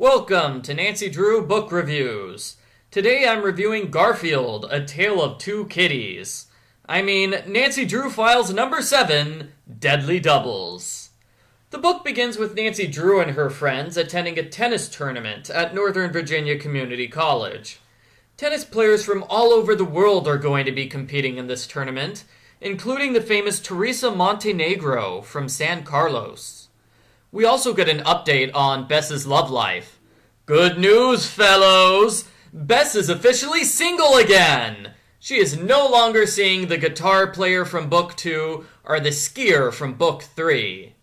Welcome to Nancy Drew Book Reviews. Today I'm reviewing Garfield, A Tale of Two Kitties. Nancy Drew Files number 7, Deadly Doubles. The book begins with Nancy Drew and her friends attending a tennis tournament at Northern Virginia Community College. Tennis players from all over the world are going to be competing in this tournament, including the famous Teresa Montenegro from San Carlos. We also get an update on Bess's love life. Good news, fellows! Bess is officially single again! She is no longer seeing the guitar player from Book 2 or the skier from Book 3.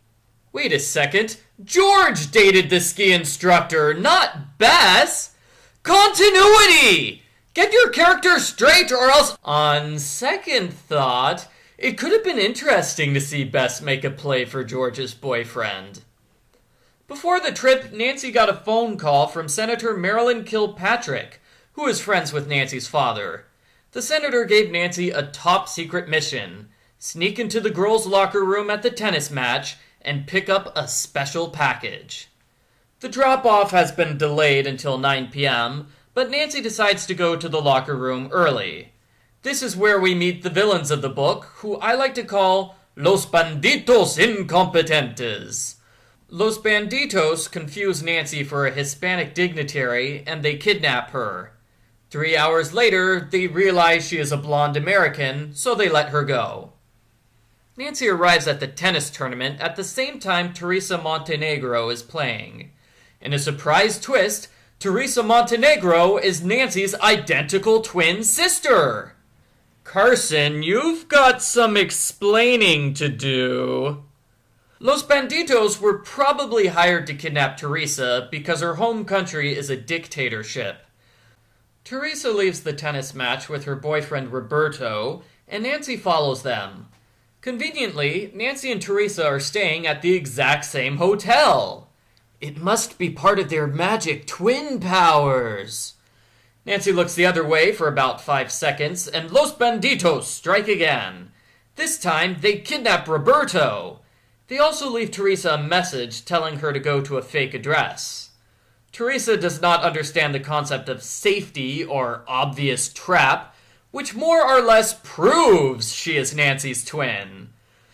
Wait a second, George dated the ski instructor, not Bess! Continuity! Get your character straight or else... On second thought, it could have been interesting to see Bess make a play for George's boyfriend. Before the trip, Nancy got a phone call from Senator Marilyn Kilpatrick, who is friends with Nancy's father. The senator gave Nancy a top-secret mission: sneak into the girls' locker room at the tennis match and pick up a special package. The drop-off has been delayed until 9 p.m., but Nancy decides to go to the locker room early. This is where we meet the villains of the book, who I like to call Los Banditos Incompetentes. Los Banditos confuse Nancy for a Hispanic dignitary, and they kidnap her. 3 hours later, they realize she is a blonde American, so they let her go. Nancy arrives at the tennis tournament at the same time Teresa Montenegro is playing. In a surprise twist, Teresa Montenegro is Nancy's identical twin sister! Carson, you've got some explaining to do. Los Banditos were probably hired to kidnap Teresa because her home country is a dictatorship. Teresa leaves the tennis match with her boyfriend Roberto, and Nancy follows them. Conveniently, Nancy and Teresa are staying at the exact same hotel. It must be part of their magic twin powers. Nancy looks the other way for about 5 seconds, and Los Banditos strike again. This time, they kidnap Roberto. They also leave Teresa a message telling her to go to a fake address. Teresa does not understand the concept of safety or obvious trap, which more or less proves she is Nancy's twin.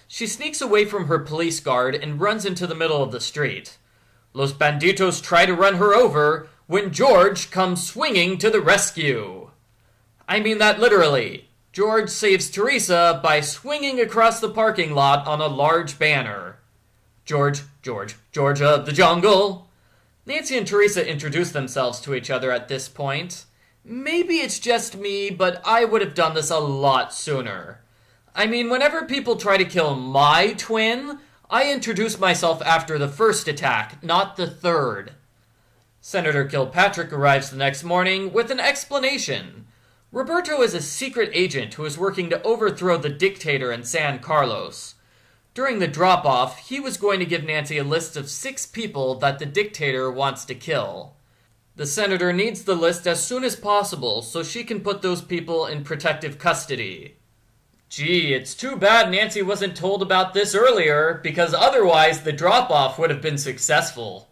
She sneaks away from her police guard and runs into the middle of the street. Los Banditos try to run her over when George comes swinging to the rescue. I mean that literally. George saves Teresa by swinging across the parking lot on a large banner. George of the jungle. Nancy and Teresa introduce themselves to each other at this point. Maybe it's just me, but I would have done this a lot sooner. Whenever people try to kill my twin, I introduce myself after the first attack, not the third. Senator Kilpatrick arrives the next morning with an explanation. Roberto is a secret agent who is working to overthrow the dictator in San Carlos. During the drop-off, he was going to give Nancy a list of 6 people that the dictator wants to kill. The senator needs the list as soon as possible so she can put those people in protective custody. Gee, it's too bad Nancy wasn't told about this earlier, because otherwise the drop-off would have been successful.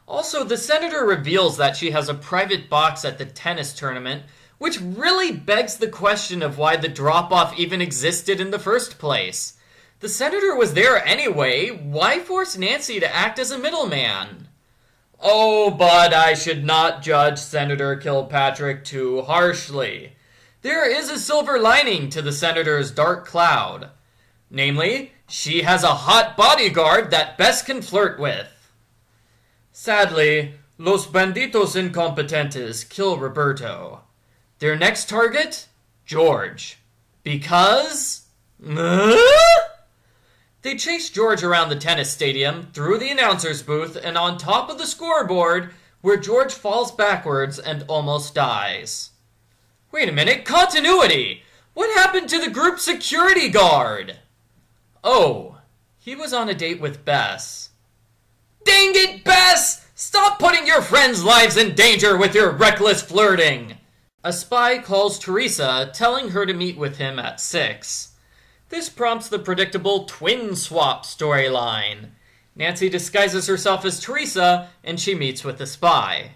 Also, the senator reveals that she has a private box at the tennis tournament, which really begs the question of why the drop-off even existed in the first place. The senator was there anyway. Why force Nancy to act as a middleman? Oh, but I should not judge Senator Kilpatrick too harshly. There is a silver lining to the senator's dark cloud. Namely, she has a hot bodyguard that Bess can flirt with. Sadly, Los Banditos Incompetentes kill Roberto. Their next target? George. Because... They chase George around the tennis stadium, through the announcer's booth, and on top of the scoreboard, where George falls backwards and almost dies. Wait a minute, continuity! What happened to the group security guard? Oh, he was on a date with Bess. Dang it, Bess! Stop putting your friends' lives in danger with your reckless flirting! A spy calls Teresa, telling her to meet with him at 6. This prompts the predictable twin swap storyline. Nancy disguises herself as Teresa, and she meets with the spy.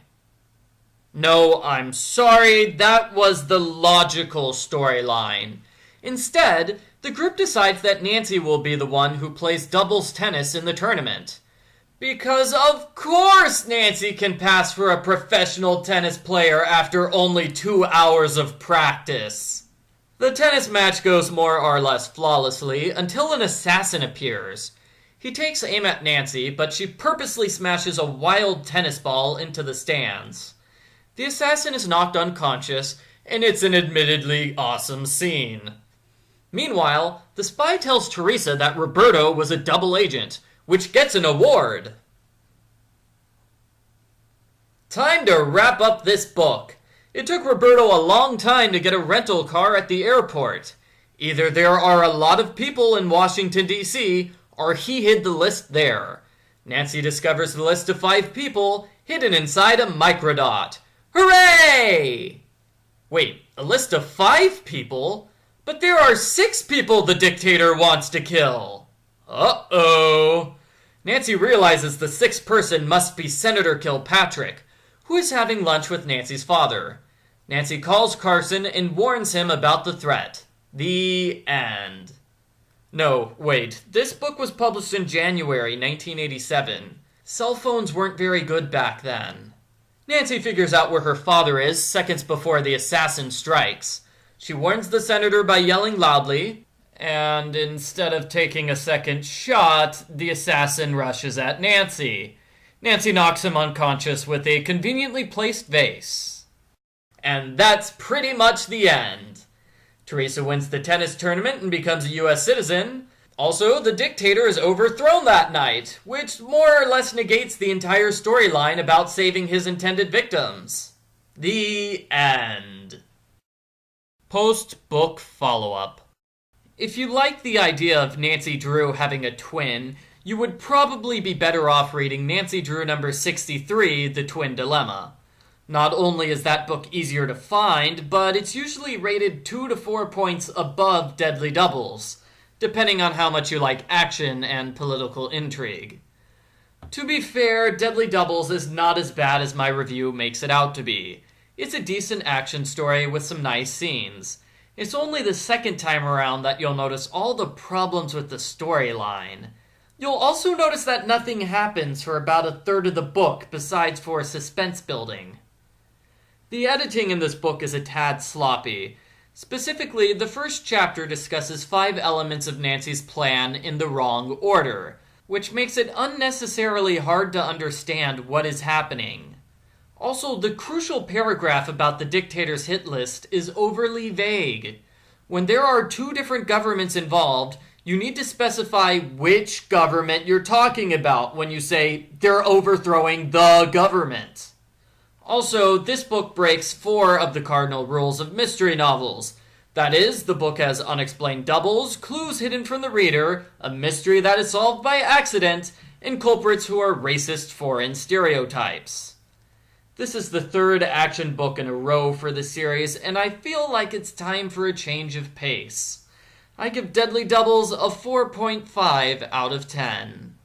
No, I'm sorry, that was the logical storyline. Instead, the group decides that Nancy will be the one who plays doubles tennis in the tournament. Because of course Nancy can pass for a professional tennis player after only 2 hours of practice. The tennis match goes more or less flawlessly until an assassin appears. He takes aim at Nancy, but she purposely smashes a wild tennis ball into the stands. The assassin is knocked unconscious, and it's an admittedly awesome scene. Meanwhile, the spy tells Teresa that Roberto was a double agent, which gets an award. Time to wrap up this book. It took Roberto a long time to get a rental car at the airport. Either there are a lot of people in Washington, D.C., or he hid the list there. Nancy discovers the list of 5 people hidden inside a microdot. Hooray! Wait, a list of 5 people? But there are 6 people the dictator wants to kill. Uh-oh. Nancy realizes the 6th person must be Senator Kilpatrick, who is having lunch with Nancy's father. Nancy calls Carson and warns him about the threat. The end. No, wait. This book was published in January 1987. Cell phones weren't very good back then. Nancy figures out where her father is seconds before the assassin strikes. She warns the senator by yelling loudly, and instead of taking a second shot, the assassin rushes at Nancy. Nancy knocks him unconscious with a conveniently placed vase. And that's pretty much the end. Teresa wins the tennis tournament and becomes a U.S. citizen. Also, the dictator is overthrown that night, which more or less negates the entire storyline about saving his intended victims. The end. Post-book follow-up. If you like the idea of Nancy Drew having a twin, you would probably be better off reading Nancy Drew number 63, The Twin Dilemma. Not only is that book easier to find, but it's usually rated 2 to 4 points above Deadly Doubles, depending on how much you like action and political intrigue. To be fair, Deadly Doubles is not as bad as my review makes it out to be. It's a decent action story with some nice scenes. It's only the second time around that you'll notice all the problems with the storyline. You'll also notice that nothing happens for about a third of the book besides for suspense building. The editing in this book is a tad sloppy. Specifically, the first chapter discusses 5 elements of Nancy's plan in the wrong order, which makes it unnecessarily hard to understand what is happening. Also, the crucial paragraph about the dictator's hit list is overly vague. When there are 2 different governments involved, you need to specify which government you're talking about when you say they're overthrowing the government. Also, this book breaks 4 of the cardinal rules of mystery novels. That is, the book has unexplained doubles, clues hidden from the reader, a mystery that is solved by accident, and culprits who are racist foreign stereotypes. This is the 3rd action book in a row for the series, and I feel like it's time for a change of pace. I give Deadly Doubles a 4.5 out of 10.